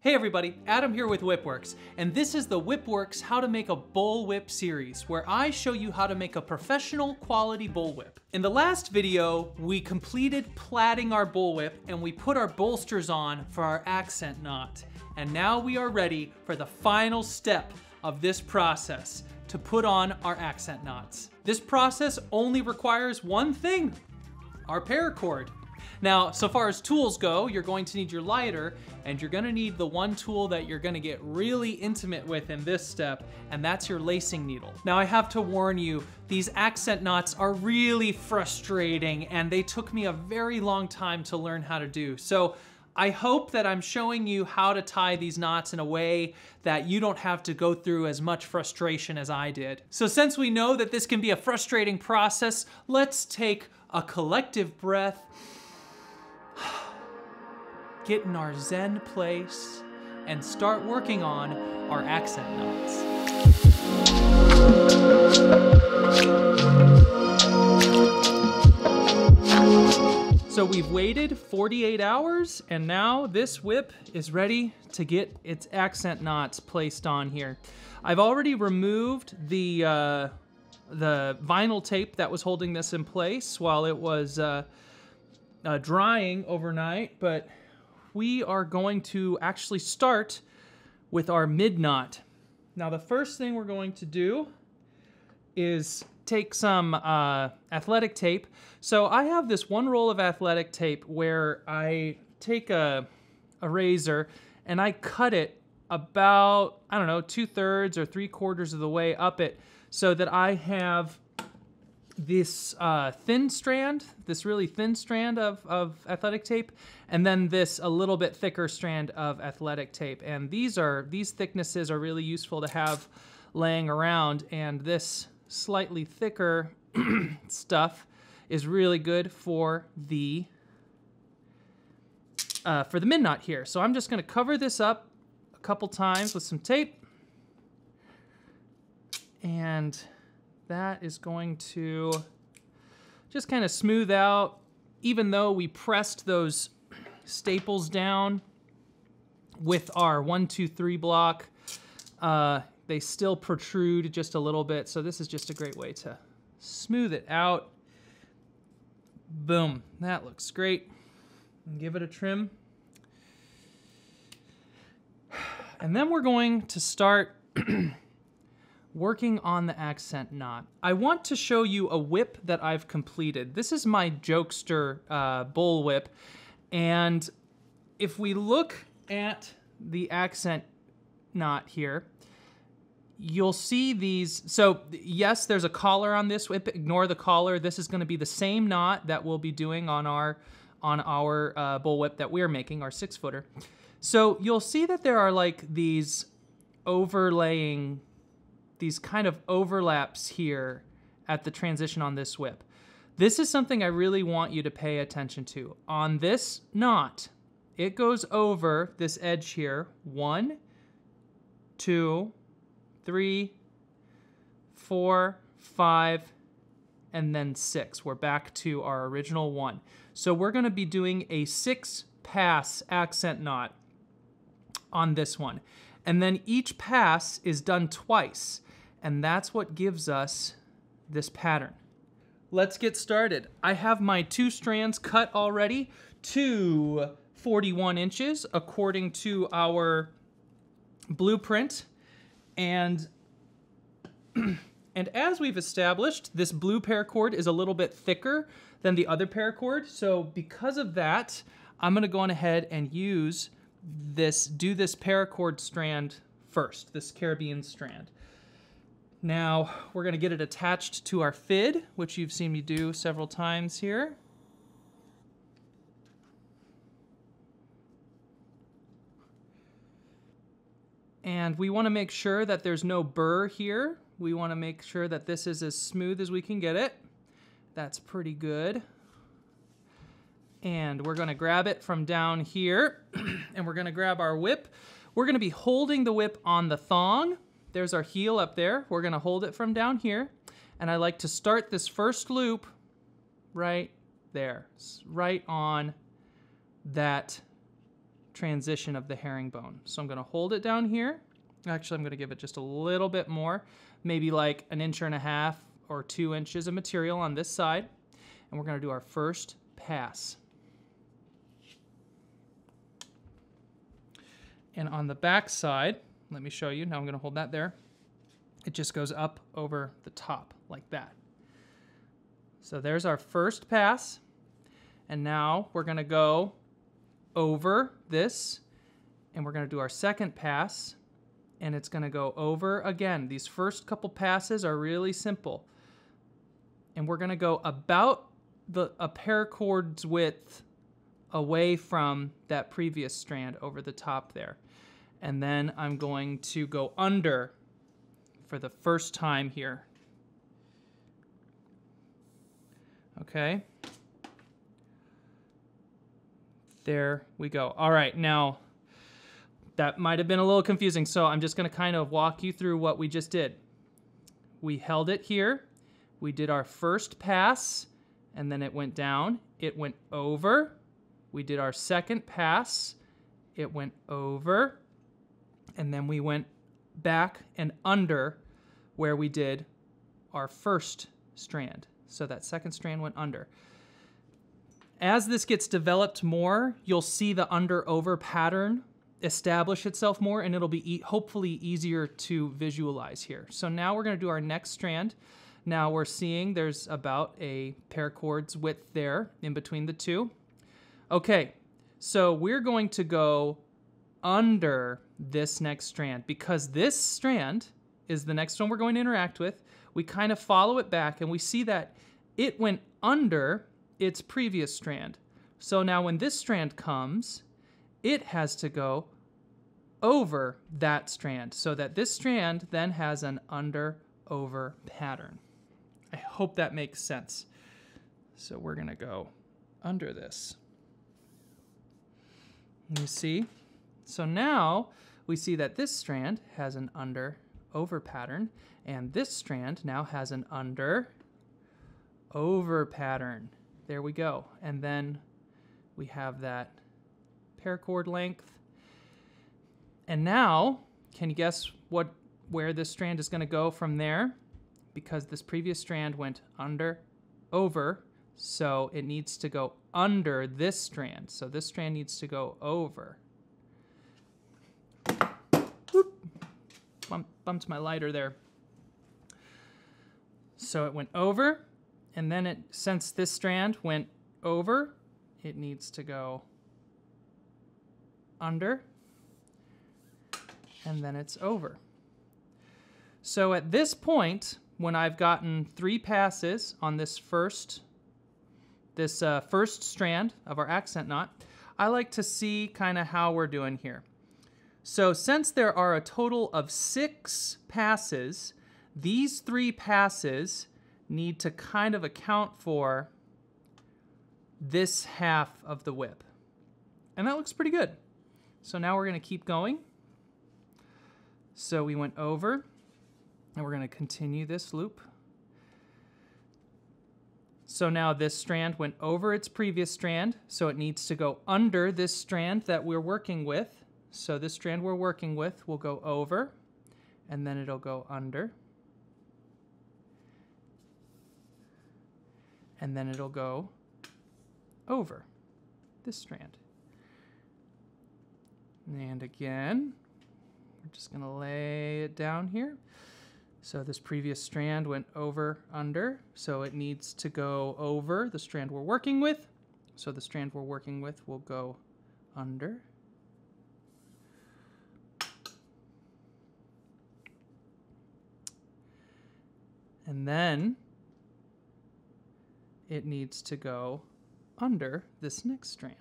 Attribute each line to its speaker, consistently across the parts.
Speaker 1: Hey everybody, Adam here with WhipWorks, and this is the WhipWorks How to Make a Bullwhip series, where I show you how to make a professional quality bullwhip. In the last video, we completed plaiting our bullwhip and we put our bolsters on for our accent knot. And now we are ready for the final step of this process, to put on our accent knots. This process only requires one thing, our paracord. Now, so far as tools go, you're going to need your lighter, and you're gonna need the one tool that you're gonna get really intimate with in this step, and that's your lacing needle. Now, I have to warn you, these accent knots are really frustrating, and they took me a very long time to learn how to do. So I hope that I'm showing you how to tie these knots in a way that you don't have to go through as much frustration as I did. So since we know that this can be a frustrating process, let's take a collective breath, get in our zen place, and start working on our accent knots. So we've waited 48 hours, and now this whip is ready to get its accent knots placed on here. I've already removed the vinyl tape that was holding this in place while it was drying overnight, but we are going to actually start with our Midknot. Now, the first thing we're going to do is take some athletic tape. So I have this one roll of athletic tape where I take a razor and I cut it about, I don't know, 2/3 or 3/4 of the way up it, so that I have this thin strand, this really thin strand of athletic tape, and then this a little bit thicker strand of athletic tape. And these thicknesses are really useful to have laying around, and this slightly thicker stuff is really good for the Midknot here. So I'm just gonna cover this up a couple times with some tape, and that is going to just kind of smooth out. Even though we pressed those staples down with our 1, 2, 3 block, they still protrude just a little bit. So this is just a great way to smooth it out. Boom, that looks great. And give it a trim. And then we're going to start working on the accent knot. I want to show you a whip that I've completed. This is my Jokester bullwhip, and if we look at the accent knot here, you'll see these. So yes, there's a collar on this whip. Ignore the collar. This is going to be the same knot that we'll be doing on our bullwhip that we're making, our 6-footer. So you'll see that there are like these overlaying, these kind of overlaps here at the transition on this whip. This is something I really want you to pay attention to. On this knot, it goes over this edge here. 1, 2, 3, 4, 5, and then 6. We're back to our original 1. So we're gonna be doing a 6-pass accent knot on this one. And then each pass is done twice. And that's what gives us this pattern. Let's get started. I have my 2 strands cut already to 41 inches according to our blueprint. And as we've established, this blue paracord is a little bit thicker than the other paracord. So because of that, I'm gonna go on ahead and do this paracord strand first, this Caribbean strand. Now, we're gonna get it attached to our fid, which you've seen me do several times here. And we wanna make sure that there's no burr here. We wanna make sure that this is as smooth as we can get it. That's pretty good. And we're gonna grab it from down here, and we're gonna grab our whip. We're gonna be holding the whip on the thong. There's our heel up there. We're gonna hold it from down here. And I like to start this first loop right there, right on that transition of the herringbone. So I'm going to hold it down here. Actually, I'm going to give it just a little bit more, maybe like 1.5 or 2 inches of material on this side. And we're going to do our first pass. And on the back side, let me show you. Now I'm going to hold that there. It just goes up over the top like that. So there's our first pass. And now we're going to go over this, and we're going to do our second pass, and it's going to go over again. These first couple passes are really simple. And we're going to go about a paracord's width away from that previous strand over the top there. And then I'm going to go under for the first time here. Okay. There we go. All right, now that might have been a little confusing, so I'm just going to kind of walk you through what we just did. We held it here. We did our first pass, and then it went down. It went over. We did our second pass. It went over. And then we went back and under where we did our first strand. So that second strand went under. As this gets developed more, you'll see the under-over pattern establish itself more, and it'll be hopefully easier to visualize here. So now we're going to do our next strand. Now we're seeing there's about a paracord's width there in between the two. Okay, so we're going to go under this next strand because this strand is the next one we're going to interact with. We kind of follow it back and we see that it went under its previous strand. So now when this strand comes, it has to go over that strand so that this strand then has an under-over pattern. I hope that makes sense. So we're going to go under this. You see? So now we see that this strand has an under-over pattern, and this strand now has an under-over pattern. There we go. And then we have that paracord length. And now, can you guess where this strand is going to go from there? Because this previous strand went under, over, so it needs to go under this strand. So this strand needs to go over. Whoop. Bumped my lighter there. So it went over, and then since this strand went over, it needs to go under, and then it's over. So at this point, when I've gotten 3 passes on this first strand of our accent knot, I like to see kind of how we're doing here. So since there are a total of 6 passes, these 3 passes need to kind of account for this half of the whip. And that looks pretty good. So now we're going to keep going. So we went over, and we're going to continue this loop. So now this strand went over its previous strand, so it needs to go under this strand that we're working with. So this strand we're working with will go over, and then it'll go under. And then it'll go over this strand. And again, we're just going to lay it down here. So this previous strand went over, under, so it needs to go over the strand we're working with. So the strand we're working with will go under. And then it needs to go under this next strand.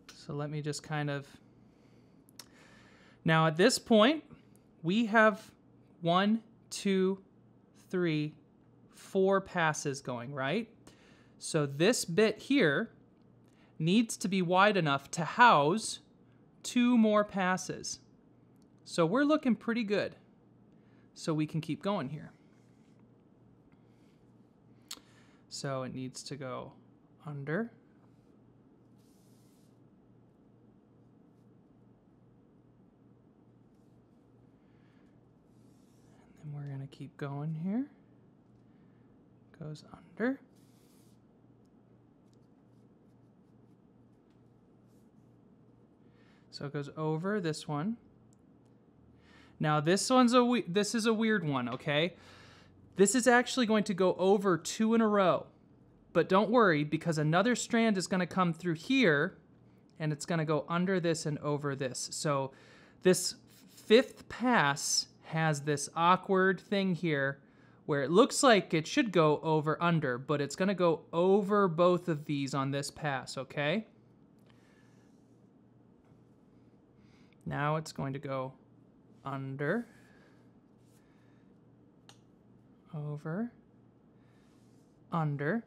Speaker 1: So let me just kind of... Now at this point, we have 1, 2, 3, 4 passes going, right? So this bit here needs to be wide enough to house 2 more passes. So we're looking pretty good. So we can keep going here. So it needs to go under. And then we're going to keep going here. Goes under. So it goes over this one. Now this is a weird one, okay? This is actually going to go over 2 in a row. But don't worry, because another strand is going to come through here, and it's going to go under this and over this. So this 5th pass has this awkward thing here where it looks like it should go over under, but it's going to go over both of these on this pass, okay? Now it's going to go under, over, under.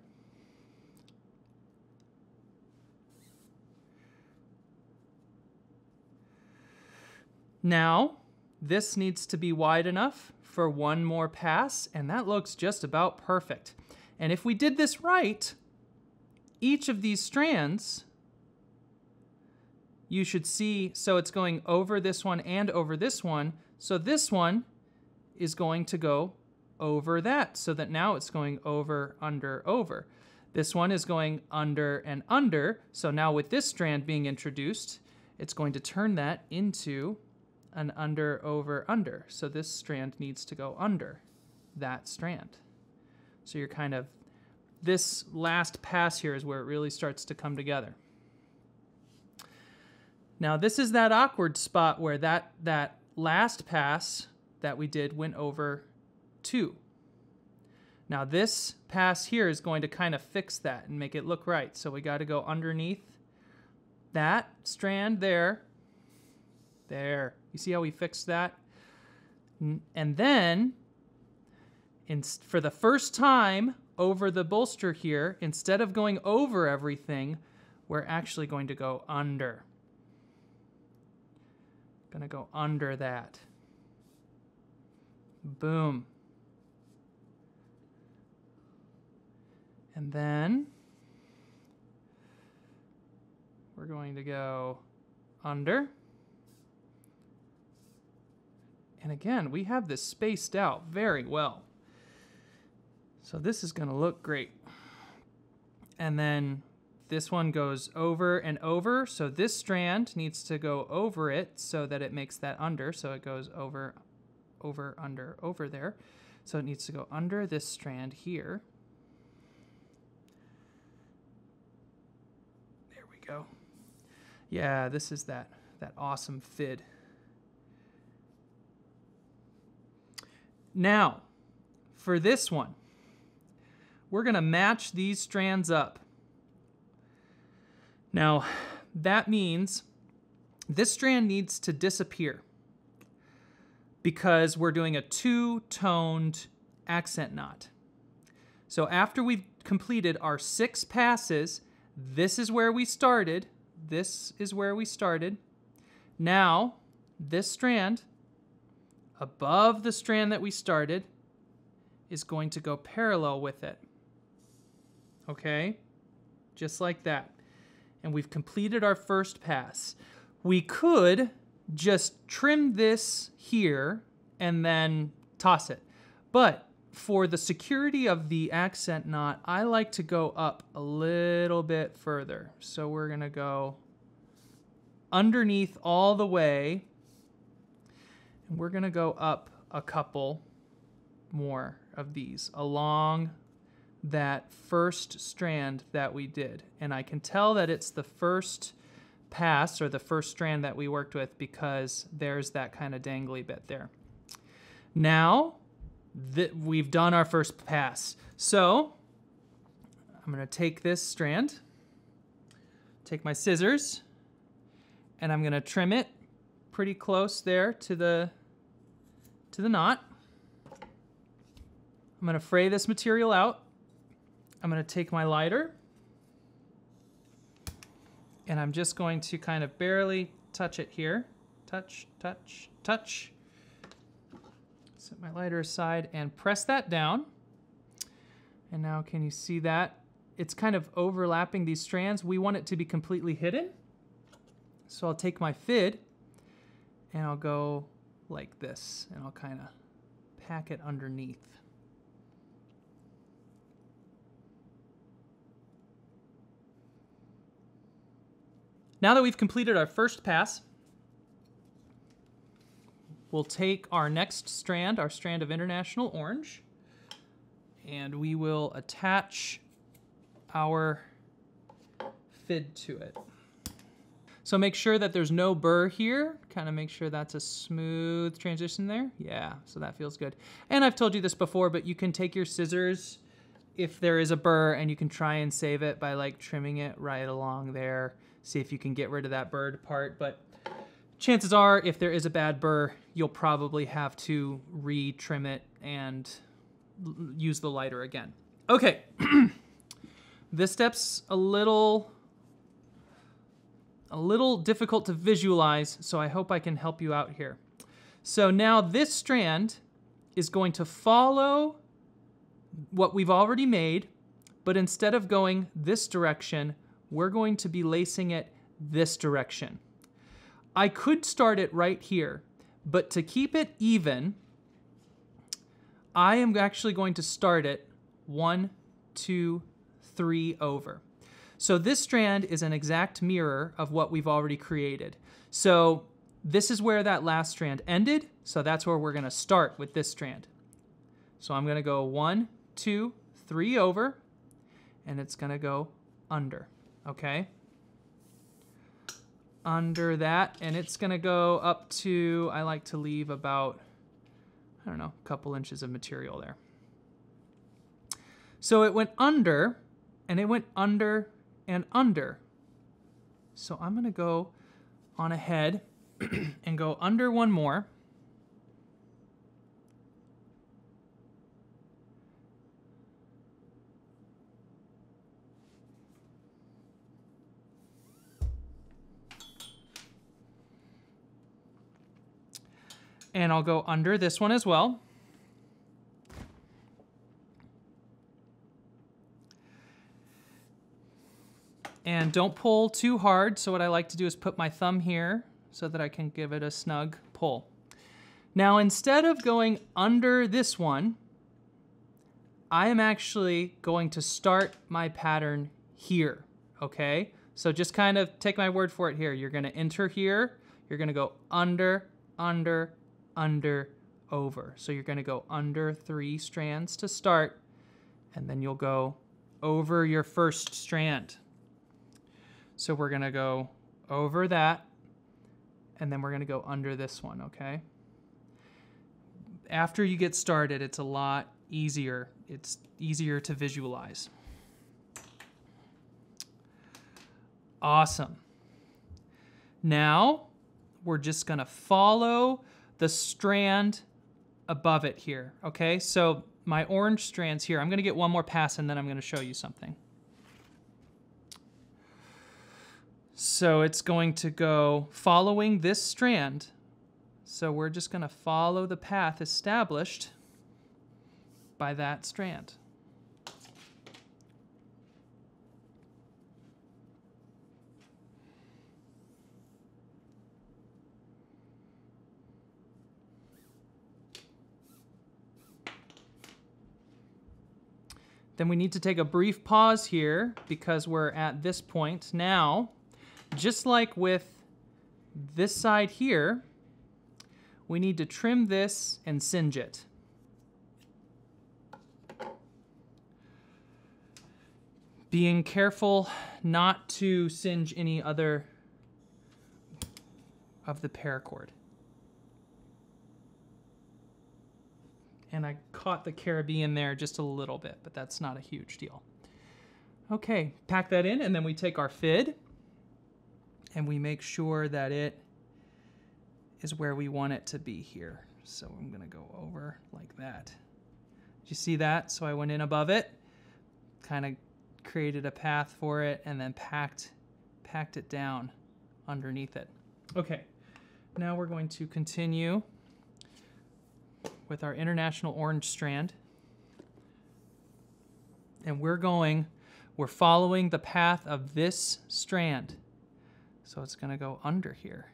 Speaker 1: Now, this needs to be wide enough for one more pass, and that looks just about perfect. And if we did this right, each of these strands, you should see, so it's going over this one and over this one, so this one is going to go over that, so that now it's going over, under, over. This one is going under and under, so now with this strand being introduced, it's going to turn that into an under, over, under. So this strand needs to go under that strand. So you're kind of, this last pass here is where it really starts to come together. Now this is that awkward spot where that last pass that we did went over 2. Now this pass here is going to kind of fix that and make it look right. So we got to go underneath that strand there. There. You see how we fixed that? And then, for the first time over the bolster here, instead of going over everything, we're actually going to go under. Gonna go under that. Boom. And then we're going to go under. And again, we have this spaced out very well. So this is going to look great. And then this one goes over and over. So this strand needs to go over it so that it makes that under. So it goes over, over, under, over there. So it needs to go under this strand here. There we go. Yeah, this is that awesome fid. Now, for this one, we're going to match these strands up. Now, that means this strand needs to disappear because we're doing a 2-toned accent knot. So after we've completed our 6 passes, this is where we started. This is where we started. Now, this strand above the strand that we started is going to go parallel with it. Okay? Just like that. And we've completed our first pass. We could just trim this here and then toss it. But for the security of the accent knot, I like to go up a little bit further. So we're going to go underneath all the way. And we're going to go up a couple more of these along that first strand that we did. And I can tell that it's the first pass or the first strand that we worked with because there's that kind of dangly bit there. Now we've done our first pass. So I'm going to take this strand, take my scissors, and I'm going to trim it pretty close there to the knot. I'm going to fray this material out. I'm going to take my lighter, and I'm just going to kind of barely touch it here. Touch, touch, touch. Set my lighter aside and press that down. And now can you see that? It's kind of overlapping these strands. We want it to be completely hidden. So I'll take my fid and I'll go like this and I'll kind of pack it underneath. Now that we've completed our first pass, we'll take our next strand, our strand of international orange, and we will attach our fid to it. So make sure that there's no burr here. Kind of make sure that's a smooth transition there. Yeah, so that feels good. And I've told you this before, but you can take your scissors if there is a burr and you can try and save it by like trimming it right along there. See if you can get rid of that burred part. But chances are, if there is a bad burr, you'll probably have to re-trim it and use the lighter again. Okay, this step's a little difficult to visualize, so I hope I can help you out here. So now this strand is going to follow what we've already made, but instead of going this direction, we're going to be lacing it this direction. I could start it right here, but to keep it even, I am actually going to start it 1, 2, 3 over. So this strand is an exact mirror of what we've already created. So this is where that last strand ended, so that's where we're gonna start with this strand. So I'm gonna go 1, 2, 3 over, and it's gonna go under, okay? Under that, and it's gonna go up to, I like to leave about, I don't know, a couple inches of material there. So it went under, and it went under and under. So I'm gonna go on ahead and go under one more. And I'll go under this one as well. And don't pull too hard. So what I like to do is put my thumb here so that I can give it a snug pull. Now, instead of going under this one, I am actually going to start my pattern here, okay? So just kind of take my word for it here. You're gonna enter here. You're gonna go under, under, under, over. So you're gonna go under 3 strands to start, and then you'll go over your first strand. So we're gonna go over that, and then we're gonna go under this one, okay? After you get started, it's a lot easier. It's easier to visualize. Awesome. Now, we're just gonna follow the strand above it here, okay? So my orange strand's here. I'm gonna get one more pass and then I'm gonna show you something. So it's going to go following this strand. So we're just gonna follow the path established by that strand. Then we need to take a brief pause here because we're at this point now. Just like with this side here, we need to trim this and singe it. Being careful not to singe any other of the paracord. And I caught the Caribbean there just a little bit, but that's not a huge deal. Okay, pack that in, and then we take our fid, and we make sure that it is where we want it to be here. So I'm gonna go over like that. Did you see that? So I went in above it, kind of created a path for it, and then packed it down underneath it. Okay, now we're going to continue with our international orange strand. And we're following the path of this strand. So it's going to go under here.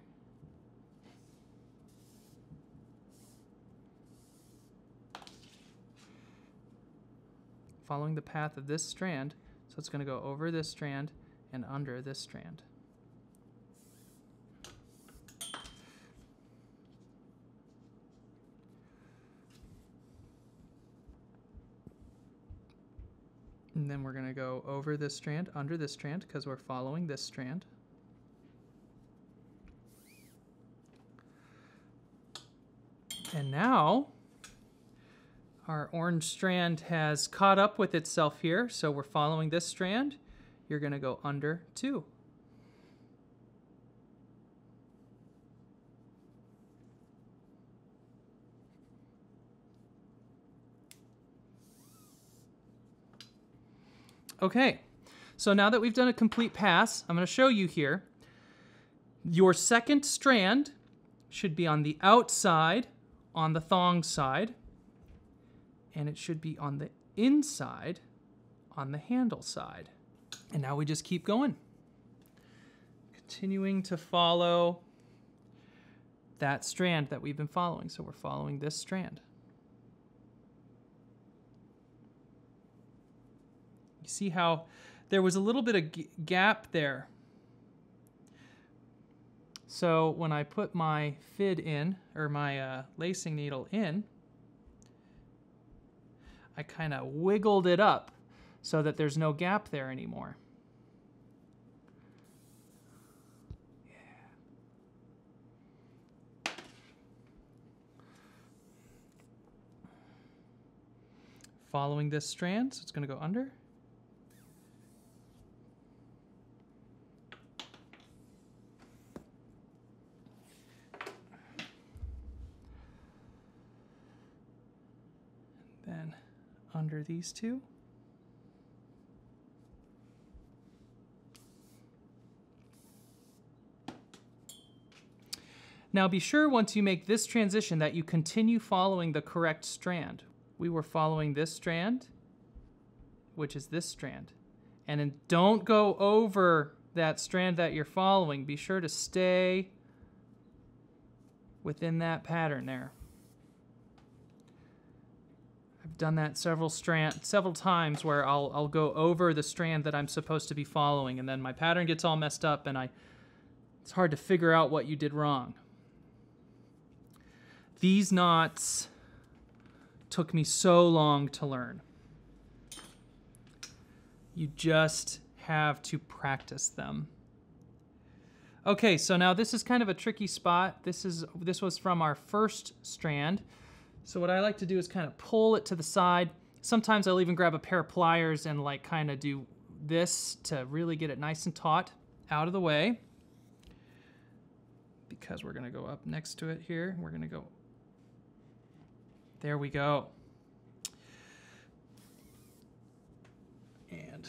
Speaker 1: Following the path of this strand, so it's going to go over this strand and under this strand. And then we're going to go over this strand, under this strand, because we're following this strand. And now our orange strand has caught up with itself here, so we're following this strand. You're going to go under 2. Okay, so now that we've done a complete pass, I'm going to show you here. Your second strand should be on the outside, on the thong side, and it should be on the inside, on the handle side. And now we just keep going. Continuing to follow that strand that we've been following. So we're following this strand. You see how there was a little bit of gap there. So when I put my fid in, or my lacing needle in, I kind of wiggled it up so that there's no gap there anymore. Yeah. Following this strand, so it's going to go under. Then under these two. Now be sure once you make this transition that you continue following the correct strand. We were following this strand, which is this strand. And then don't go over that strand that you're following. Be sure to stay within that pattern there. I've done that several times where I'll go over the strand that I'm supposed to be following, and then my pattern gets all messed up, and it's hard to figure out what you did wrong. These knots took me so long to learn. You just have to practice them. Okay, so now this is kind of a tricky spot. This was from our first strand. So what I like to do is kind of pull it to the side. Sometimes I'll even grab a pair of pliers and like kind of do this to really get it nice and taut out of the way. Because we're going to go up next to it here. We're going to go. There we go. And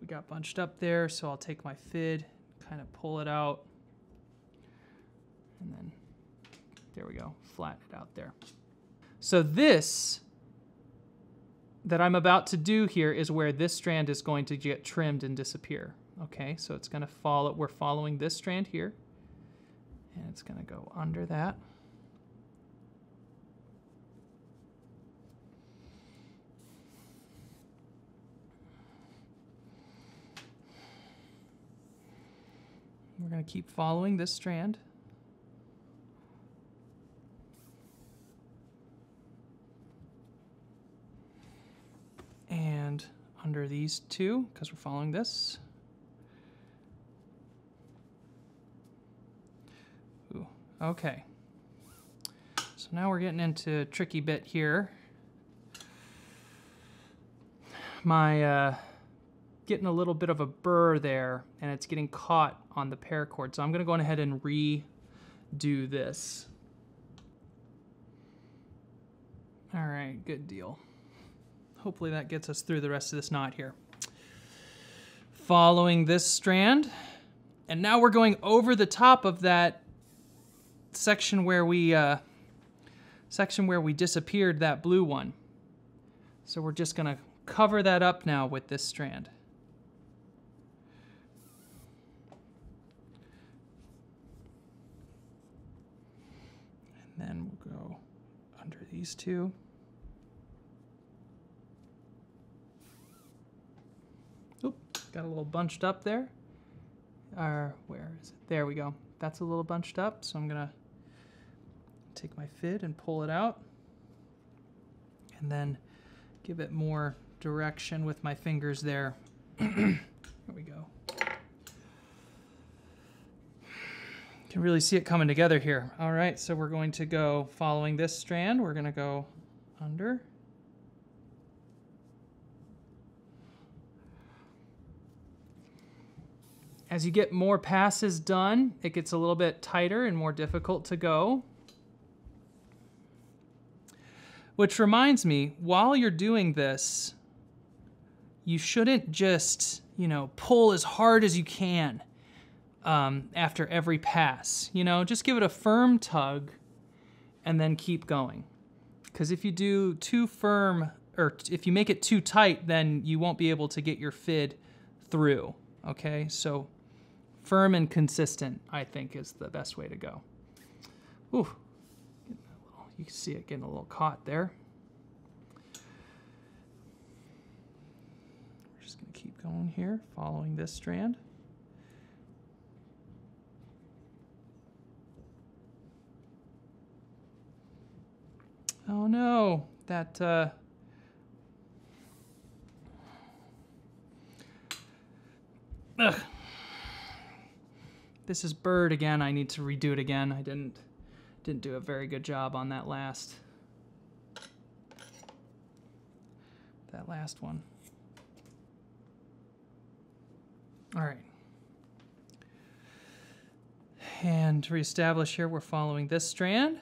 Speaker 1: we got bunched up there, so I'll take my fid, kind of pull it out. And then there we go, flatten it out there. So this that I'm about to do here is where this strand is going to get trimmed and disappear. Okay, so it's going to follow, we're following this strand here, and it's going to go under that. We're going to keep following this strand. And under these two, because we're following this. Ooh, okay. So now we're getting into a tricky bit here. My getting a little bit of a burr there, and it's getting caught on the paracord. So I'm going to go ahead and redo this. All right, good deal. Hopefully that gets us through the rest of this knot here. Following this strand, and now we're going over the top of that section where we disappeared that blue one. So we're just going to cover that up now with this strand. And then we'll go under these two. Oop, got a little bunched up there. Where is it? There we go. That's a little bunched up, so I'm gonna take my fid and pull it out, and then give it more direction with my fingers there. There we go. You can really see it coming together here. All right, so we're going to go following this strand. We're gonna go under. As you get more passes done, it gets a little bit tighter and more difficult to go. Which reminds me, while you're doing this, you shouldn't just, pull as hard as you can after every pass. Just give it a firm tug and then keep going. Because if you do too firm, or if you make it too tight, then you won't be able to get your fid through. Okay, so firm and consistent, I think, is the best way to go. Ooh, you can see it getting a little caught there. We're just gonna keep going here, following this strand. Oh no, that, ugh. This is bird again. I need to redo it again. I didn't do a very good job on that last one. All right. And to reestablish here, we're following this strand.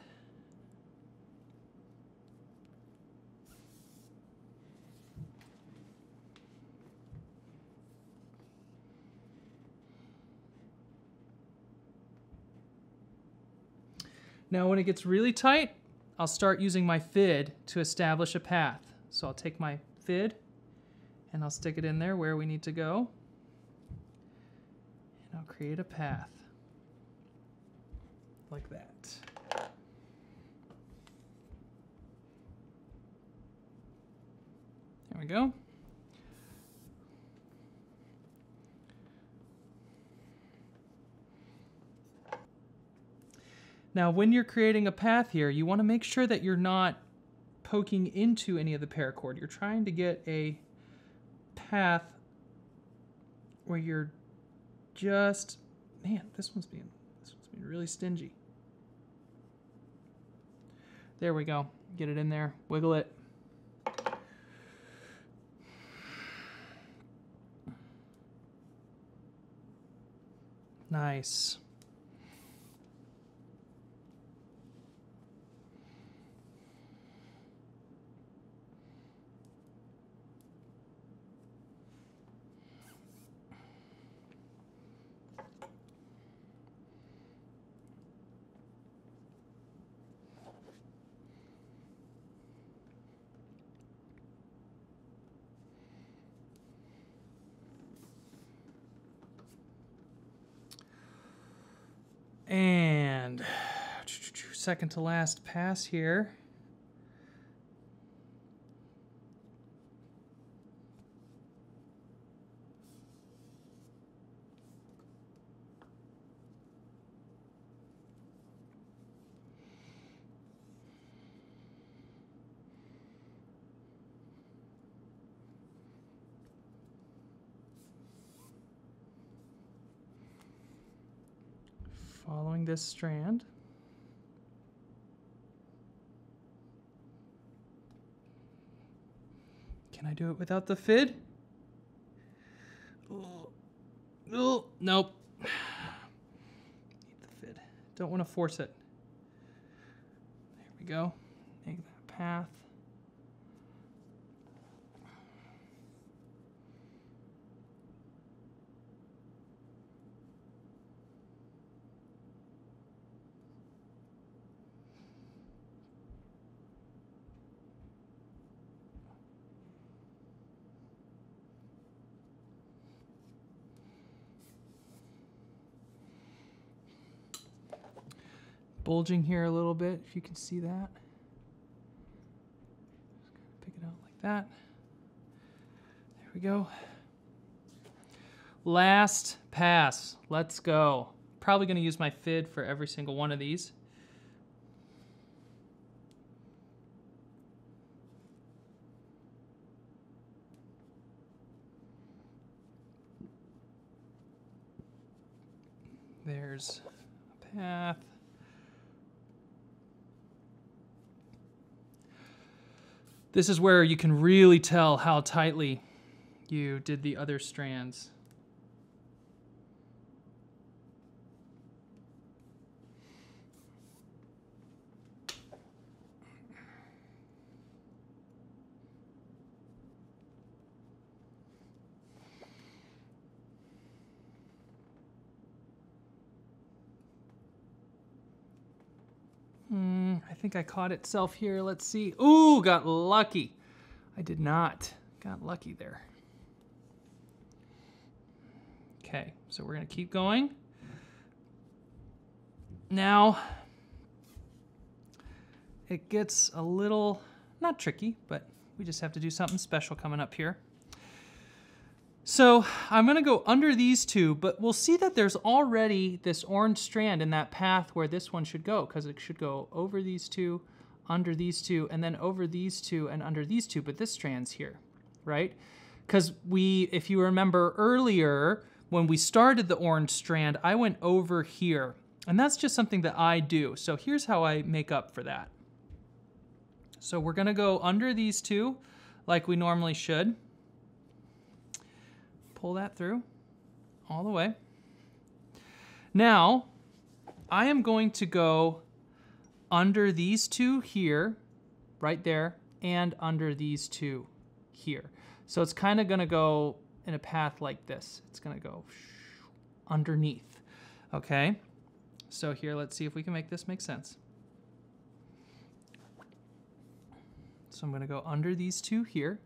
Speaker 1: Now when it gets really tight, I'll start using my fid to establish a path. So I'll take my fid and I'll stick it in there where we need to go. And I'll create a path like that. There we go. Now, when you're creating a path here, you want to make sure that you're not poking into any of the paracord. You're trying to get a path where you're just, man, this one's being really stingy. There we go. Get it in there, wiggle it. Nice. And second to last pass here. Following this strand. Can I do it without the fid? Oh, nope. Need the fid. Don't want to force it. There we go. Make that path. bulging here a little bit, if you can see that. Just pick it out like that. There we go. Last pass. Let's go. Probably going to use my fid for every single one of these. There's a path. This is where you can really tell how tightly you did the other strands. I think I caught itself here. Let's see. Ooh, got lucky. I did not. Got lucky there. Okay, so we're going to keep going. Now, it gets a little, not tricky, but we just have to do something special coming up here. So I'm going to go under these two, but we'll see that there's already this orange strand in that path where this one should go, because it should go over these two, under these two, and then over these two and under these two, but this strand's here, right? Because if you remember earlier, when we started the orange strand, I went over here, and that's just something that I do. So here's how I make up for that. So we're going to go under these two like we normally should. Pull that through all the way. Now, I am going to go under these two here, right there, and under these two here. So it's kind of going to go in a path like this. It's going to go underneath, okay? So here, let's see if we can make this make sense. So I'm going to go under these two here.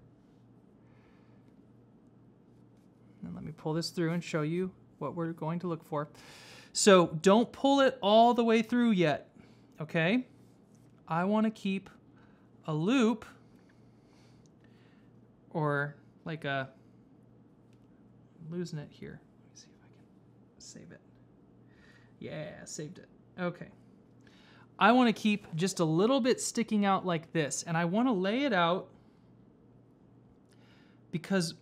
Speaker 1: And let me pull this through and show you what we're going to look for. So don't pull it all the way through yet, okay? I want to keep a loop, or like I'm losing it here. Let me see if I can save it. Yeah, saved it. Okay. I want to keep just a little bit sticking out like this, and I want to lay it out because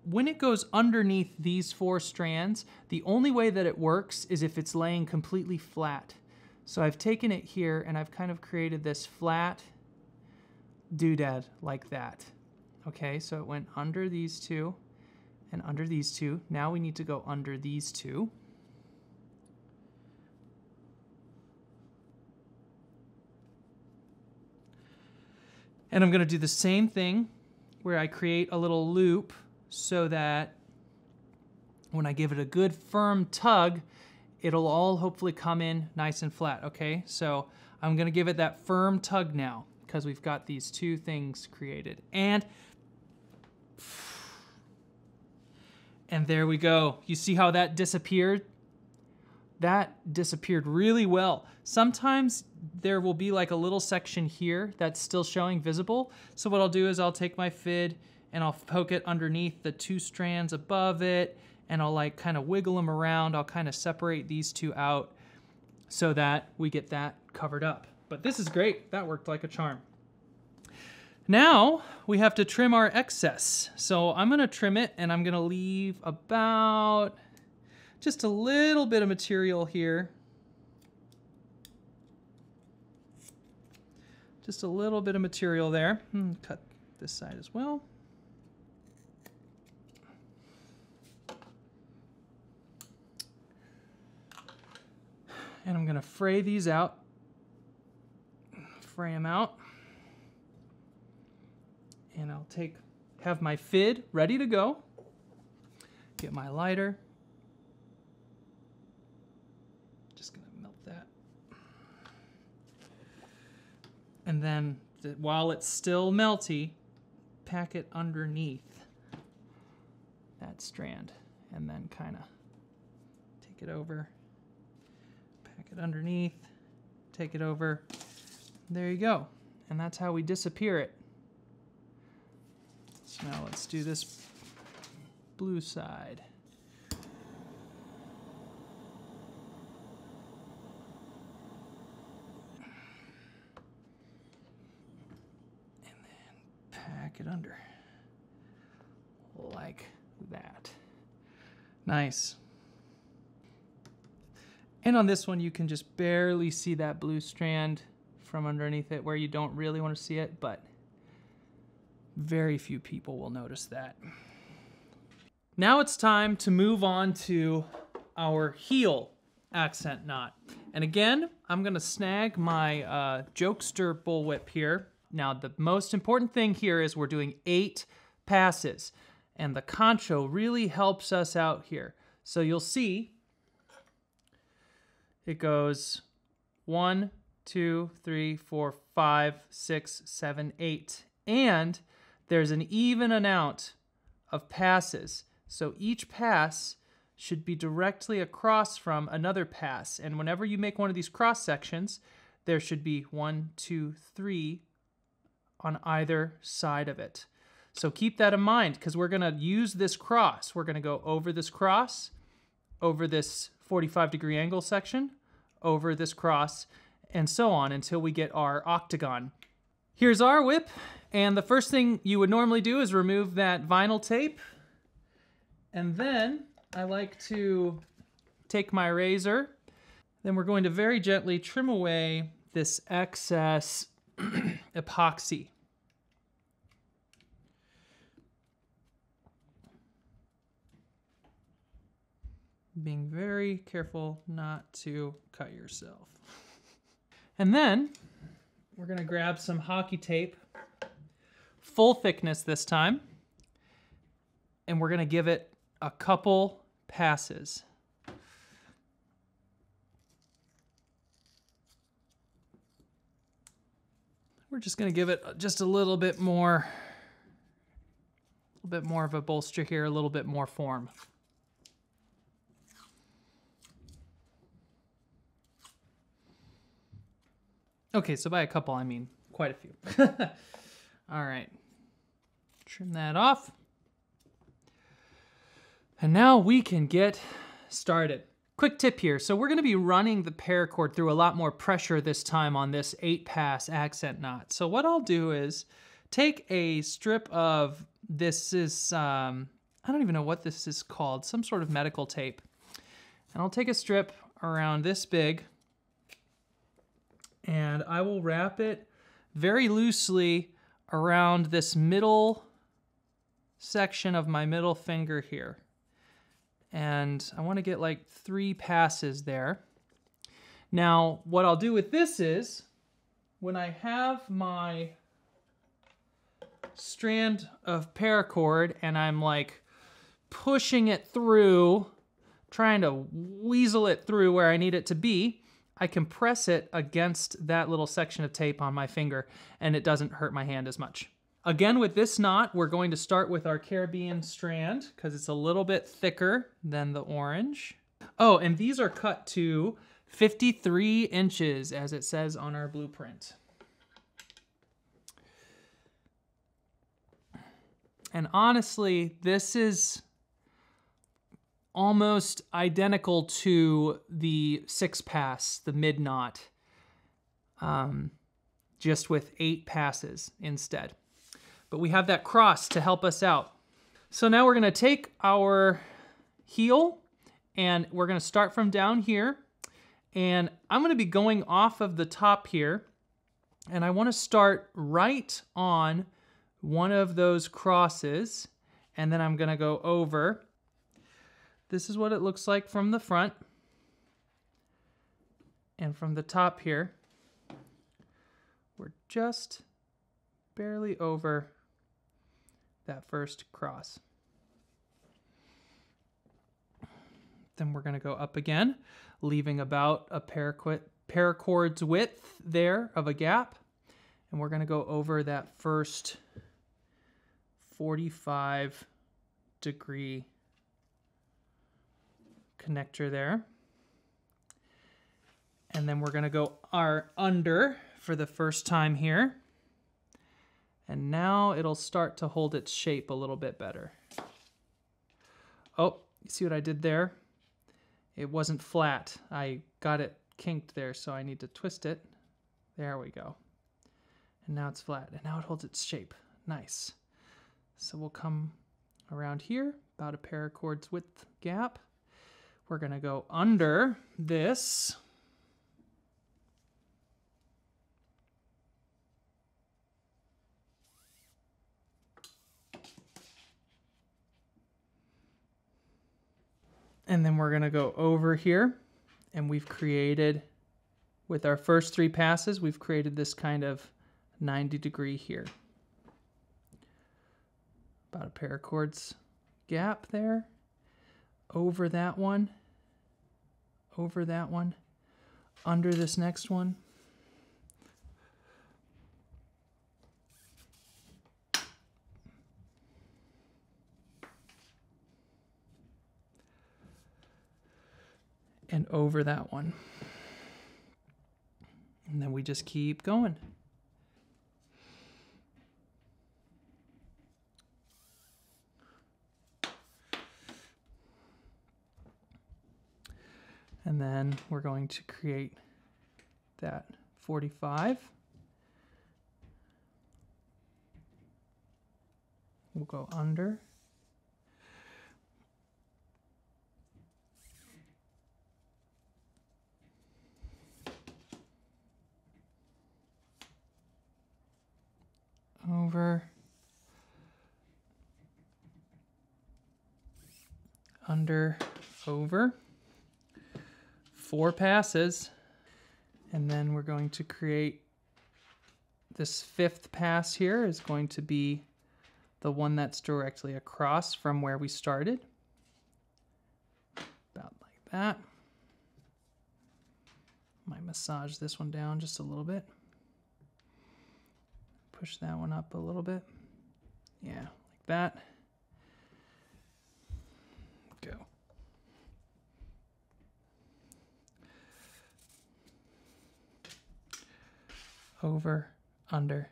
Speaker 1: when it goes underneath these four strands, the only way that it works is if it's laying completely flat. So I've taken it here and I've kind of created this flat doodad like that. Okay, so it went under these two and under these two. Now we need to go under these two. And I'm going to do the same thing where I create a little loop so that when I give it a good firm tug, it'll all hopefully come in nice and flat, okay? So I'm gonna give it that firm tug now because we've got these two things created. And there we go. You see how that disappeared? That disappeared really well. Sometimes there will be like a little section here that's still showing visible. So what I'll do is I'll take my fid and I'll poke it underneath the two strands above it, and I'll like kind of wiggle them around. I'll kind of separate these two out so that we get that covered up. But this is great. That worked like a charm. Now we have to trim our excess. So I'm gonna trim it and I'm gonna leave about just a little bit of material here. Just a little bit of material there. Cut this side as well. And I'm gonna fray these out. Fray them out. And I'll have my fid ready to go. Get my lighter. Just gonna melt that. And then while it's still melty, pack it underneath that strand. And then kind of take it over. Pack it underneath, take it over. There you go. And that's how we disappear it. So now let's do this blue side. And then pack it under. Like that. Nice. And on this one, you can just barely see that blue strand from underneath it where you don't really want to see it, but very few people will notice that. Now it's time to move on to our heel accent knot. And again, I'm gonna snag my Jokester Bullwhip here. Now the most important thing here is we're doing 8 passes, and the concho really helps us out here. So you'll see it goes 1, 2, 3, 4, 5, 6, 7, 8. And there's an even amount of passes. So each pass should be directly across from another pass. And whenever you make one of these cross sections, there should be 1, 2, 3 on either side of it. So keep that in mind, because we're gonna use this cross. We're gonna go over this cross, over this 45-degree angle section, over this cross, and so on until we get our octagon. Here's our whip, and the first thing you would normally do is remove that vinyl tape. And then I like to take my razor. Then we're going to very gently trim away this excess epoxy. Being very careful not to cut yourself. And then we're gonna grab some hockey tape, full thickness this time, and we're gonna give it a couple passes. We're just gonna give it just a little bit more of a bolster here, a little bit more form. Okay, so by a couple, I mean quite a few. All right, trim that off. And now we can get started. Quick tip here. So we're gonna be running the paracord through a lot more pressure this time on this 8-pass accent knot. So what I'll do is take a strip of, this is, I don't even know what this is called, some sort of medical tape. And I'll take a strip around this big, and I will wrap it very loosely around this middle section of my middle finger here. And I want to get like 3 passes there. Now, what I'll do with this is, when I have my strand of paracord and I'm like pushing it through, trying to weasel it through where I need it to be, I can press it against that little section of tape on my finger and it doesn't hurt my hand as much. Again, with this knot, we're going to start with our Caribbean strand because it's a little bit thicker than the orange. Oh, and these are cut to 53 inches as it says on our blueprint. And honestly, this is almost identical to the 6-pass, the Midknot, just with 8 passes instead. But we have that cross to help us out. So now we're gonna take our heel and we're gonna start from down here. And I'm gonna be going off of the top here. And I wanna start right on one of those crosses. And then I'm gonna go over. This is what it looks like from the front. And from the top here, we're just barely over that first cross. Then we're gonna go up again, leaving about a paracord's width there of a gap. And we're gonna go over that first 45-degree connector there. And then we're gonna go under for the first time here. And now it'll start to hold its shape a little bit better. Oh, you see what I did there? It wasn't flat. I got it kinked there, so I need to twist it. There we go. And now it's flat, and now it holds its shape. Nice. So we'll come around here, about a paracord's width gap. We're gonna go under this. And then we're gonna go over here, and we've created, with our first 3 passes, we've created this kind of 90-degree here. About a paracord's gap there. Over that one. Over that one. Under this next one. And over that one. And then we just keep going. And then we're going to create that 45. We'll go under. Over. Under. Over. 4 passes, and then we're going to create this 5th pass here is going to be the one that's directly across from where we started. About like that. Might massage this one down just a little bit. Push that one up a little bit. Yeah, like that. Go. Over, under,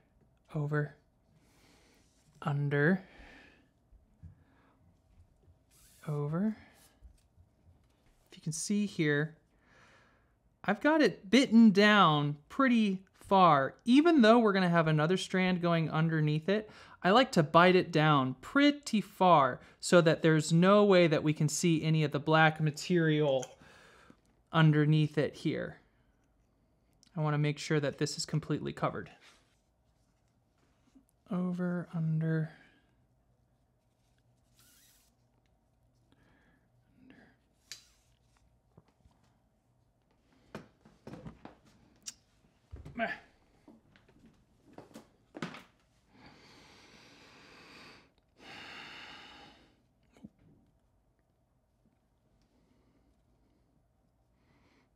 Speaker 1: over, under, over. If you can see here, I've got it bitten down pretty far. Even though we're gonna have another strand going underneath it, I like to bite it down pretty far so that there's no way that we can see any of the black material underneath it here. I want to make sure that this is completely covered. Over, under, under.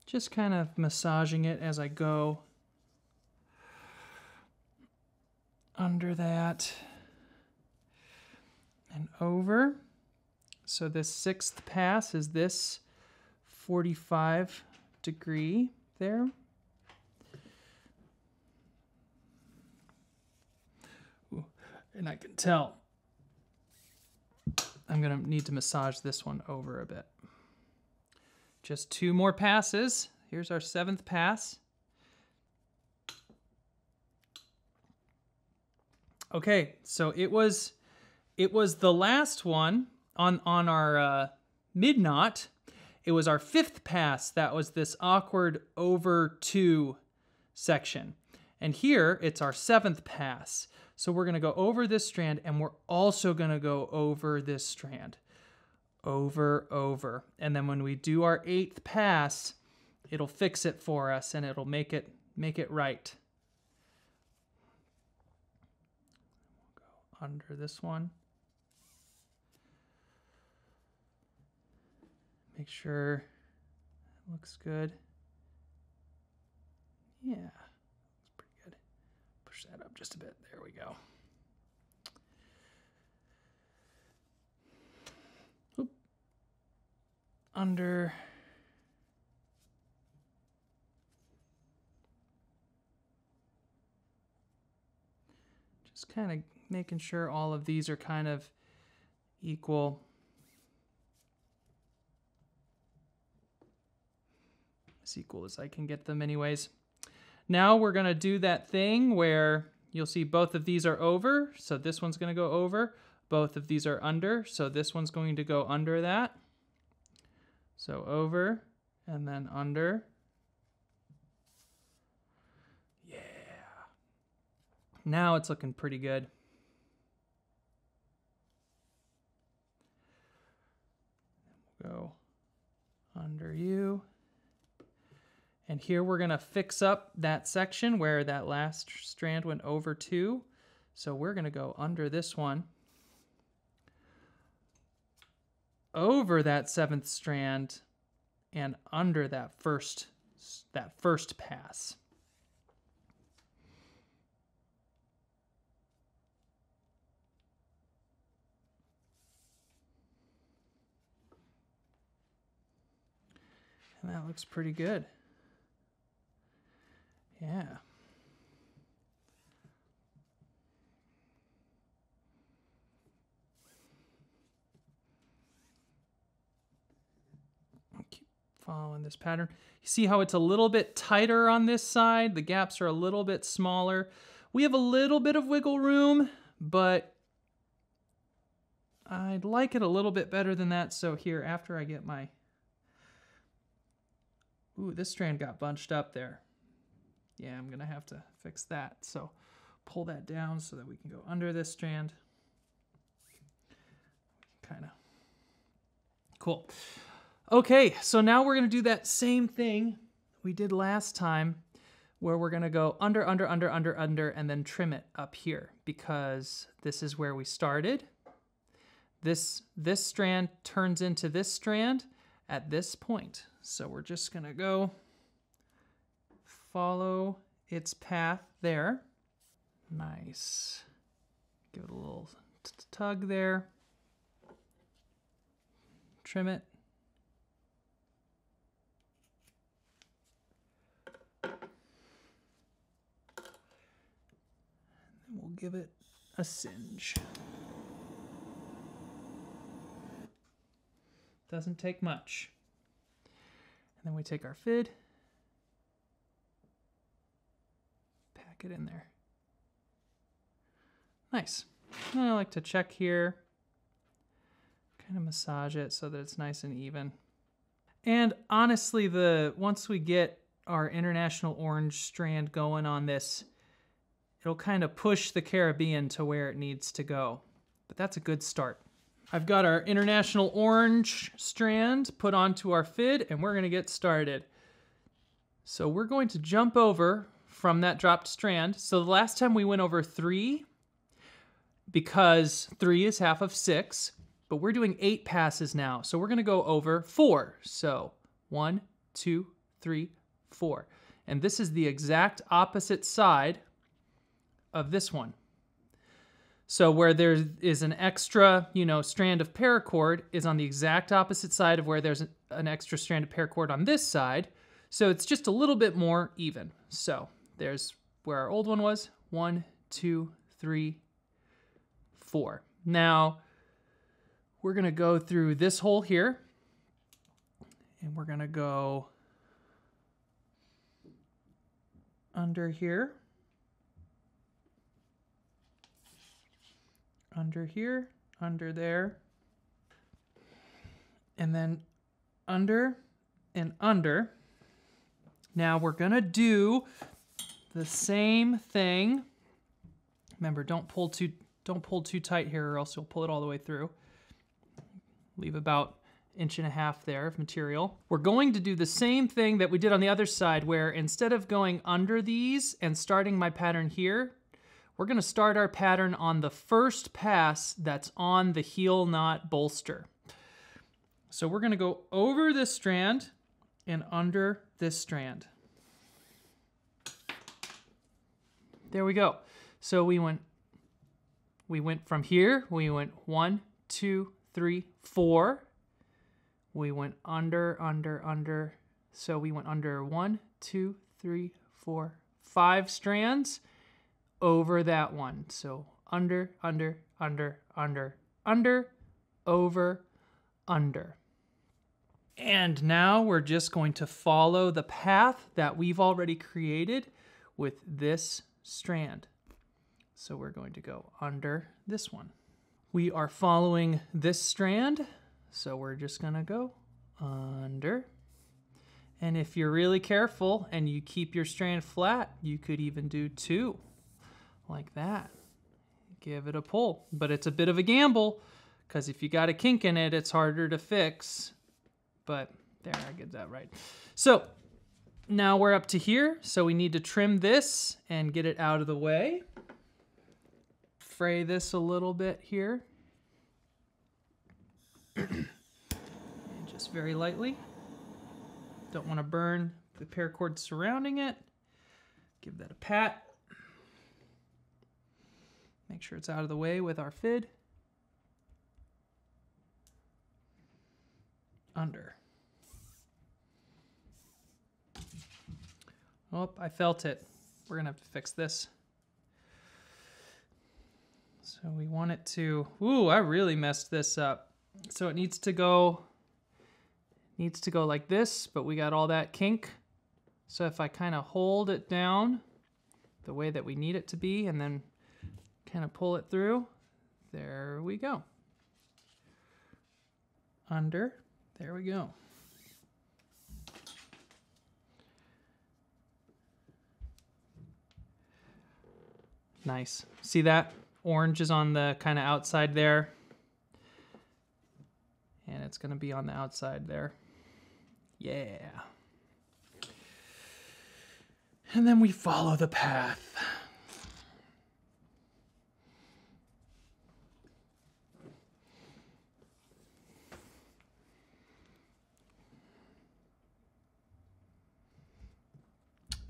Speaker 1: Just kind of massaging it as I go. Under that and over. So this 6th pass is this 45 degree there. Ooh, and I can tell I'm gonna need to massage this one over a bit. Just 2 more passes. Here's our 7th pass. Okay, so it was the last one on our Midknot. It was our 5th pass. That was this awkward over 2 section. And here it's our 7th pass. So we're gonna go over this strand, and we're also gonna go over this strand. Over, over. And then when we do our 8th pass, it'll fix it for us and it'll make it right. We'll go under this one. Make sure it looks good. Yeah, that's pretty good. Push that up just a bit. There we go. Under, Just kind of making sure all of these are kind of equal. As equal as I can get them anyways. Now we're going to do that thing where you'll see both of these are over, so this one's going to go over. Both of these are under, so this one's going to go under that. So over and then under. Yeah. Now it's looking pretty good. Go under you. And here we're going to fix up that section where that last strand went over to. So we're going to go under this one, over that 7th strand, and under that first pass. And that looks pretty good. Yeah. Keep following this pattern. You see how it's a little bit tighter on this side? The gaps are a little bit smaller. We have a little bit of wiggle room, but I'd like it a little bit better than that. So here, after I get my... Ooh, this strand got bunched up there. Yeah, I'm going to have to fix that. So pull that down so that we can go under this strand. Kind of. Cool. Okay, so now we're going to do that same thing we did last time, where we're going to go under, under, under, under, under, and then trim it up here, because this is where we started. This strand turns into this strand at this point. So we're just going to go follow its path there. Nice. Give it a little tug there. Trim it. And then we'll give it a singe. Doesn't take much. And then we take our fid, pack it in there. Nice. And I like to check here, kind of massage it so that it's nice and even. And honestly, once we get our international orange strand going on this, it'll kind of push the Caribbean to where it needs to go. But that's a good start. I've got our international orange strand put onto our fid, and we're going to get started. So we're going to jump over from that dropped strand. So the last time we went over 3, because 3 is half of 6, but we're doing 8 passes now. So we're going to go over 4. So 1, 2, 3, 4. And this is the exact opposite side of this one. So where there is an extra, strand of paracord is on the exact opposite side of where there's an extra strand of paracord on this side. So it's just a little bit more even. So there's where our old one was. 1, 2, 3, 4. Now we're going to go through this hole here, and we're going to go under here. Under here, under there, and then under and under. Now we're gonna do the same thing. Remember, don't pull too tight here, or else you'll pull it all the way through. Leave about 1.5 inches there of material. We're going to do the same thing that we did on the other side, where instead of going under these and starting my pattern here, we're going to start our pattern on the first pass that's on the Heelknot bolster. So we're going to go over this strand and under this strand. There we go. So we went from here, we went 1, 2, 3, 4. We went under, under, under. So we went under 1, 2, 3, 4, 5 strands. over that one. So under, under, under, under, under, over, under. And now we're just going to follow the path that we've already created with this strand. So we're going to go under this one. We are following this strand, so we're just gonna go under. And if you're really careful and you keep your strand flat, you could even do 2, like that. Give it a pull, but it's a bit of a gamble, because if you got a kink in it, it's harder to fix. But there, I get that right. So now we're up to here, so we need to trim this and get it out of the way. Fray this a little bit here. And just very lightly. Don't want to burn the paracord surrounding it. Give that a pat. Make sure it's out of the way with our fid. Under. Oh, I felt it. We're gonna have to fix this. So we want it to, ooh, I really messed this up. So it needs to go like this, but we got all that kink. So if I kind of hold it down the way that we need it to be and then kind of pull it through, there we go. Under, there we go. Nice. See that? Orange is on the kind of outside there. And it's going to be on the outside there. Yeah. And then we follow the path.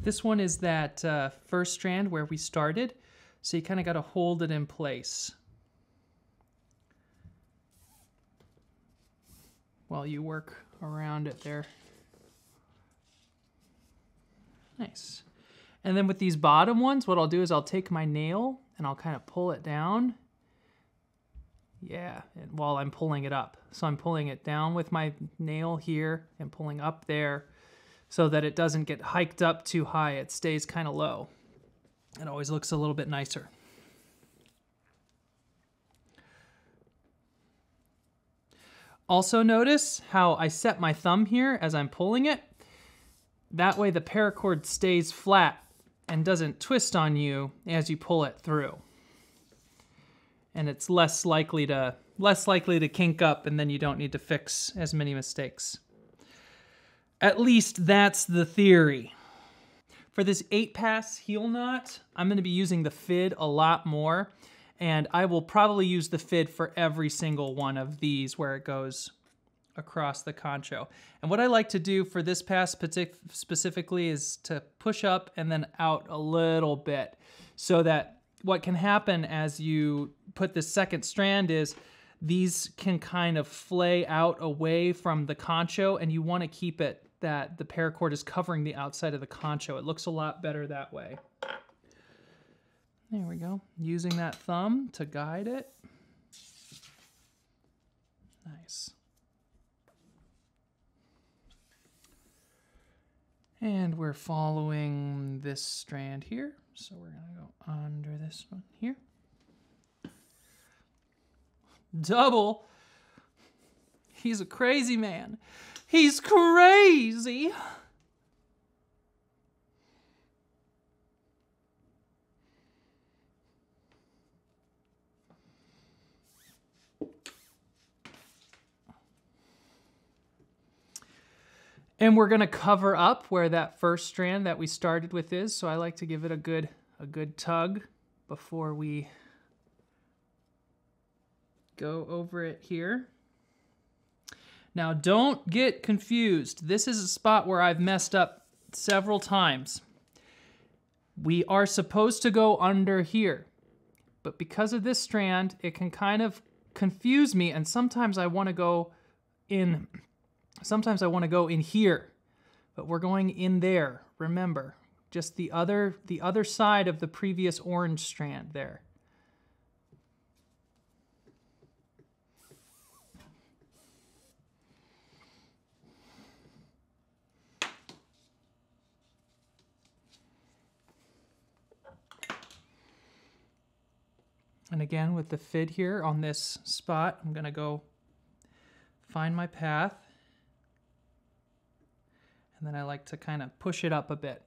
Speaker 1: This one is that first strand where we started. So you kind of got to hold it in place while you work around it there. Nice. And then with these bottom ones, what I'll do is I'll take my nail and I'll kind of pull it down. Yeah, and while I'm pulling it up. So I'm pulling it down with my nail here and pulling up there so that it doesn't get hiked up too high. It stays kind of low. It always looks a little bit nicer. Also notice how I set my thumb here as I'm pulling it. That way the paracord stays flat and doesn't twist on you as you pull it through. And it's less likely to kink up, and then you don't need to fix as many mistakes. At least that's the theory. For this 8-pass heel knot, I'm going to be using the fid a lot more, and I will probably use the fid for every single one of these where it goes across the concho. And what I like to do for this pass specifically is to push up and then out a little bit, so that what can happen as you put this second strand is these can kind of flay out away from the concho, and you want to keep it that the paracord is covering the outside of the concho. It looks a lot better that way. There we go. Using that thumb to guide it. Nice. And we're following this strand here. So we're gonna go under this one here. Double. He's a crazy man. He's crazy. And we're gonna cover up where that first strand that we started with is. So I like to give it a good tug before we go over it here. Now don't get confused. This is a spot where I've messed up several times. We are supposed to go under here, but because of this strand, it can kind of confuse me, and sometimes I want to go in here, but we're going in there. Remember, just the other side of the previous orange strand there. And again, with the fid here on this spot, I'm gonna go find my path. And then I like to kind of push it up a bit.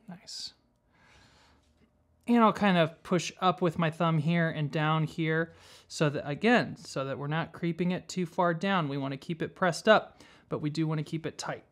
Speaker 1: Nice. And I'll kind of push up with my thumb here and down here so that, again, so that we're not creeping it too far down. We want to keep it pressed up, but we do want to keep it tight.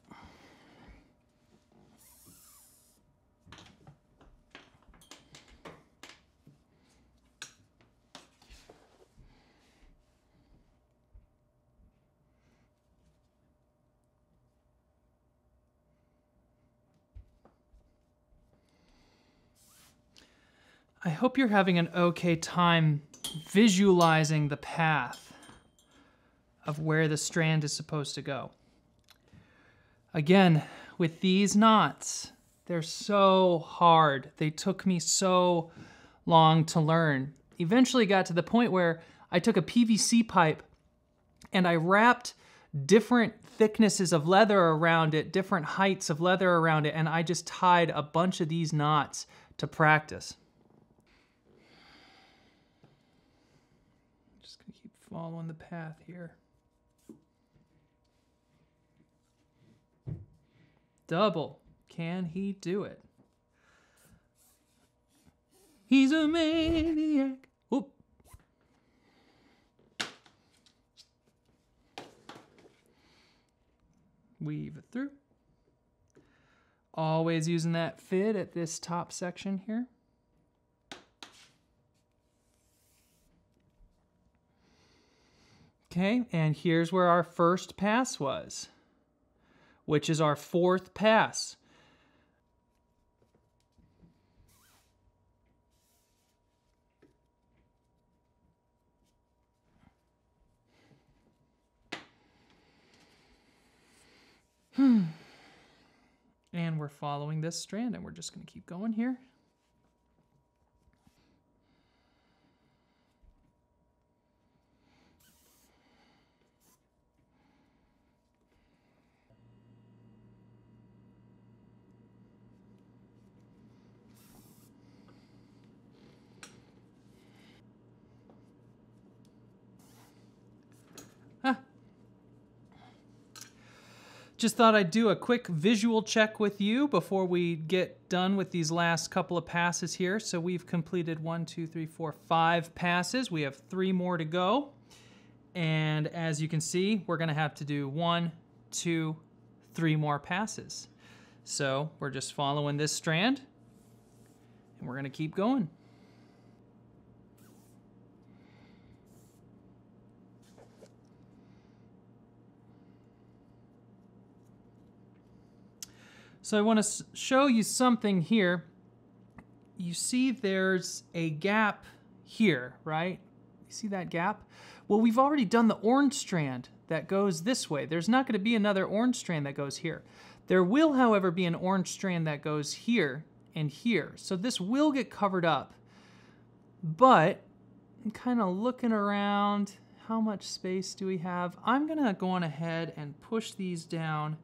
Speaker 1: I hope you're having an okay time visualizing the path of where the strand is supposed to go. Again, with these knots, they're so hard. They took me so long to learn. Eventually got to the point where I took a PVC pipe and I wrapped different thicknesses of leather around it, different heights of leather around it, and I just tied a bunch of these knots to practice. Just gonna keep following the path here. Double. Can he do it? He's a maniac. Oop. Weave it through. Always using that fid at this top section here. Okay, and here's where our first pass was, which is our fourth pass. And we're following this strand, and we're just going to keep going here. Just thought I'd do a quick visual check with you before we get done with these last couple of passes here. So we've completed 5 passes. We have 3 more to go. And as you can see, we're gonna have to do 1, 2, 3 more passes. So we're just following this strand and we're gonna keep going. So I want to show you something here. You see there's a gap here, right? You see that gap? Well, we've already done the orange strand that goes this way. There's not going to be another orange strand that goes here. There will, however, be an orange strand that goes here and here. So this will get covered up. But I'm kind of looking around. How much space do we have? I'm going to go on ahead and push these down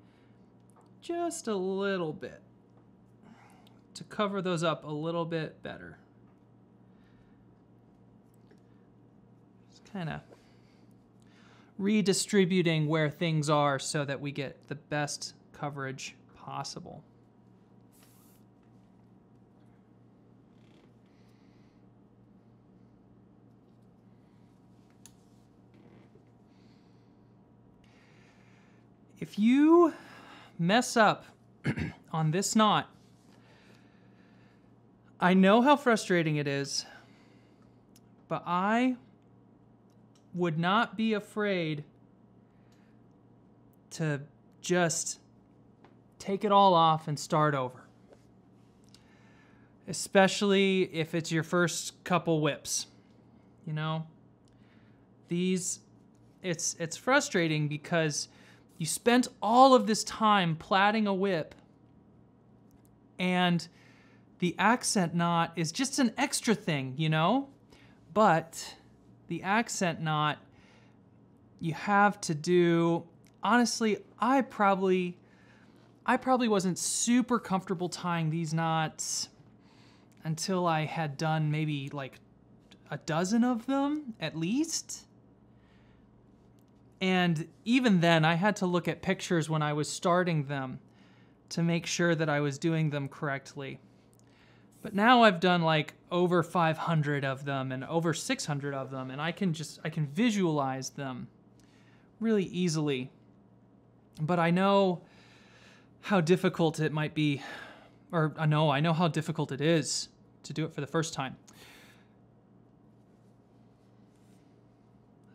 Speaker 1: just a little bit to cover those up a little bit better. Just kind of redistributing where things are so that we get the best coverage possible. If you mess up on this knot, I know how frustrating it is, but I would not be afraid to just take it all off and start over. Especially if it's your first couple whips. you know? It's frustrating because you spent all of this time plaiting a whip, and the accent knot is just an extra thing, you know? But the accent knot, you have to do, honestly, I probably wasn't super comfortable tying these knots until I had done maybe like a dozen of them at least. And even then, I had to look at pictures when I was starting them to make sure that I was doing them correctly. But now I've done like over 500 of them and over 600 of them, and I can visualize them really easily. But I know how difficult it might be, or I know how difficult it is to do it for the first time.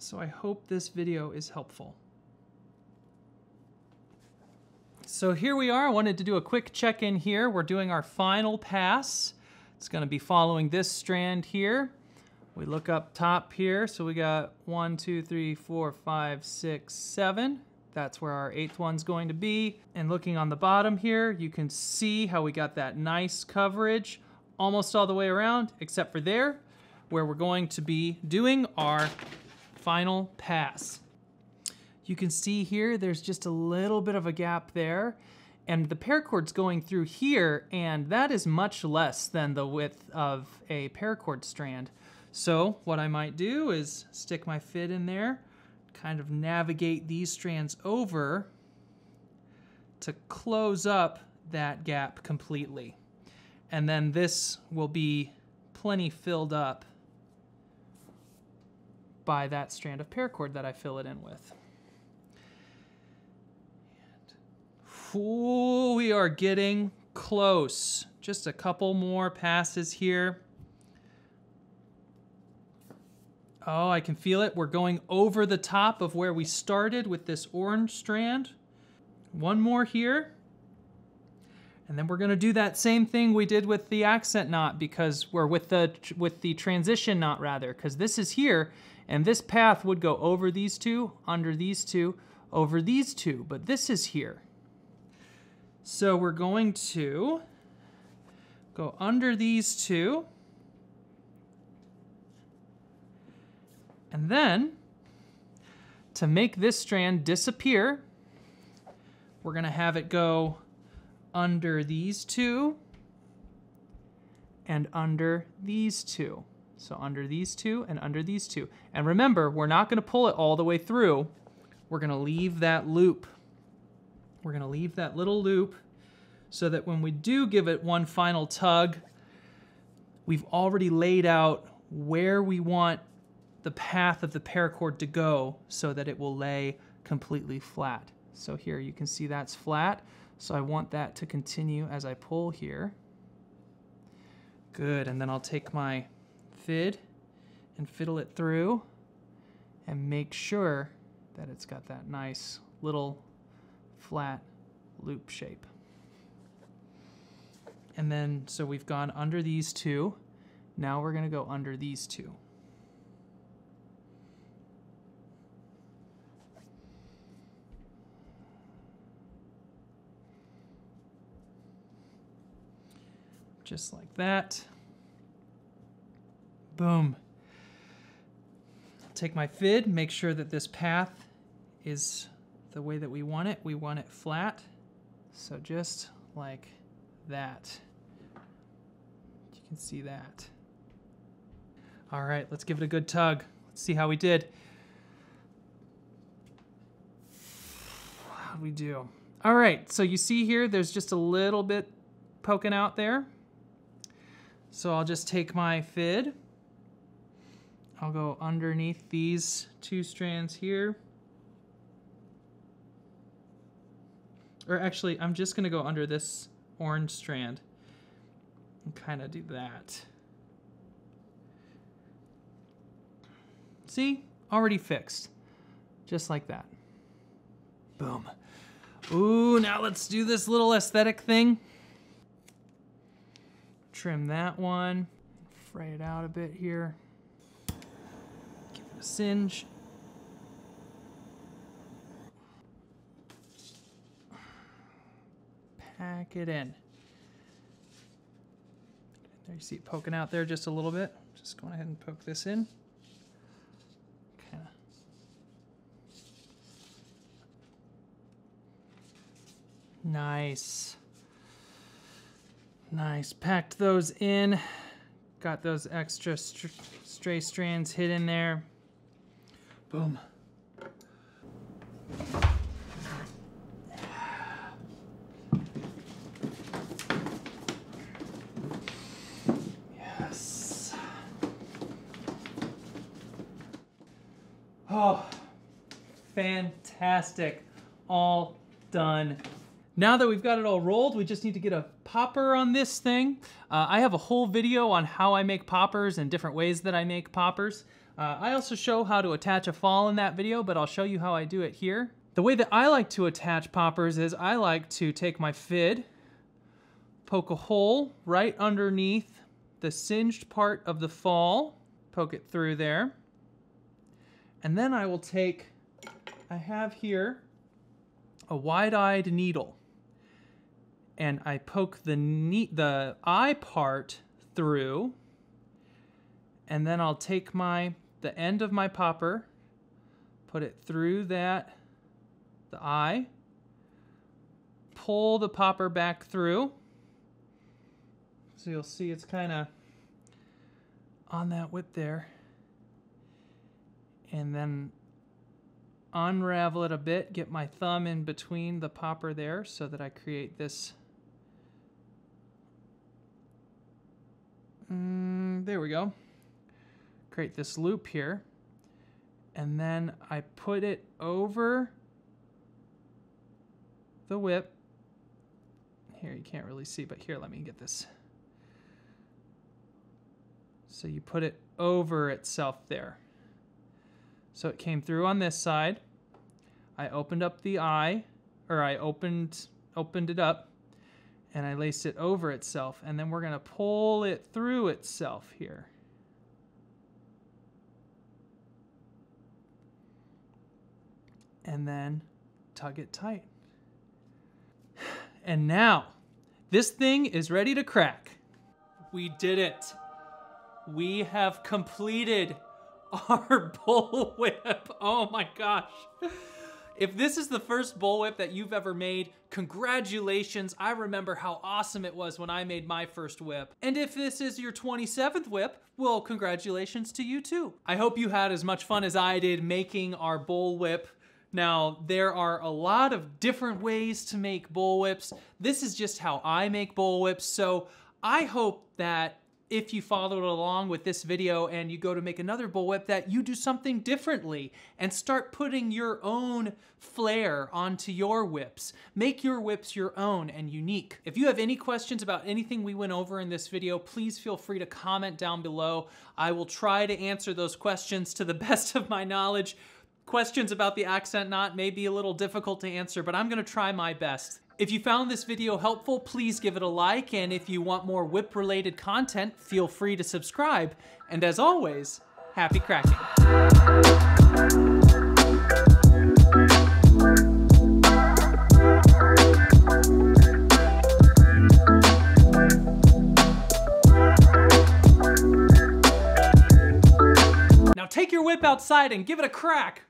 Speaker 1: So I hope this video is helpful. So here we are. I wanted to do a quick check-in here. We're doing our final pass. It's going to be following this strand here. We look up top here. So we got 1, 2, 3, 4, 5, 6, 7. That's where our 8th one's going to be. And looking on the bottom here, you can see how we got that nice coverage almost all the way around, except for there, where we're going to be doing our final pass. You can see here there's just a little bit of a gap there, and the paracord's going through here, and that is much less than the width of a paracord strand. So what I might do is stick my fid in there, kind of navigate these strands over to close up that gap completely. And then this will be plenty filled up by that strand of paracord that I fill it in with. Ooh, we are getting close. Just a couple more passes here. Oh, I can feel it. We're going over the top of where we started with this orange strand. One more here. And then we're going to do that same thing we did with the accent knot, because we're with the transition knot rather, because this is here. And this path would go over these two, under these two, over these two, but this is here. So we're going to go under these two, and then to make this strand disappear, we're gonna have it go under these two and under these two. So under these two and under these two. And remember, we're not gonna pull it all the way through. We're gonna leave that loop. We're gonna leave that little loop so that when we do give it one final tug, we've already laid out where we want the path of the paracord to go so that it will lay completely flat. So here you can see that's flat. So I want that to continue as I pull here. Good, and then I'll take my fid and fiddle it through and make sure that it's got that nice little flat loop shape. And then, so we've gone under these two. Now we're gonna go under these two. Just like that. Boom. Take my fid, make sure that this path is the way that we want it. We want it flat. So just like that. You can see that. All right, let's give it a good tug. Let's see how we did. How'd we do? All right, so you see here, there's just a little bit poking out there. So I'll just take my fid. I'll go underneath these two strands here. Or actually, I'm just gonna go under this orange strand and kind of do that. See? Already fixed. Just like that. Boom. Ooh, now let's do this little aesthetic thing. Trim that one. Fray it out a bit here. Singe. Pack it in. There you see it poking out there just a little bit. Just go ahead and poke this in. Kinda. Nice. Nice. Packed those in. Got those extra stray strands hidden there. Boom. Yes. Oh, fantastic. All done. Now that we've got it all rolled, we just need to get a popper on this thing. I have a whole video on how I make poppers and different ways that I make poppers. I also show how to attach a fall in that video, but I'll show you how I do it here. The way that I like to attach poppers is I like to take my fid, poke a hole right underneath the singed part of the fall, poke it through there, and then I will take, I have here a wide-eyed needle, and I poke the eye part through, and then I'll take the end of my popper, put it through the eye, pull the popper back through, so you'll see it's kind of on that whip there, and then unravel it a bit, get my thumb in between the popper there so that I create this. There we go. Create this loop here. And then I put it over the whip. Here, you can't really see, but here, let me get this. So you put it over itself there. So it came through on this side. I opened up the eye, or I opened it up, and I laced it over itself, and then we're gonna pull it through itself here. And then tug it tight. And now, this thing is ready to crack. We did it. We have completed our bullwhip. Oh my gosh. If this is the first bullwhip that you've ever made, congratulations. I remember how awesome it was when I made my first whip. And if this is your 27th whip, well, congratulations to you too. I hope you had as much fun as I did making our bullwhip. Now, there are a lot of different ways to make bullwhips. This is just how I make bullwhips, so I hope that if you followed along with this video and you go to make another bullwhip, that you do something differently and start putting your own flair onto your whips. Make your whips your own and unique. If you have any questions about anything we went over in this video, please feel free to comment down below. I will try to answer those questions to the best of my knowledge. Questions about the accent knot may be a little difficult to answer, but I'm gonna try my best. If you found this video helpful, please give it a like, and if you want more whip-related content, feel free to subscribe. And as always, happy cracking. Now take your whip outside and give it a crack.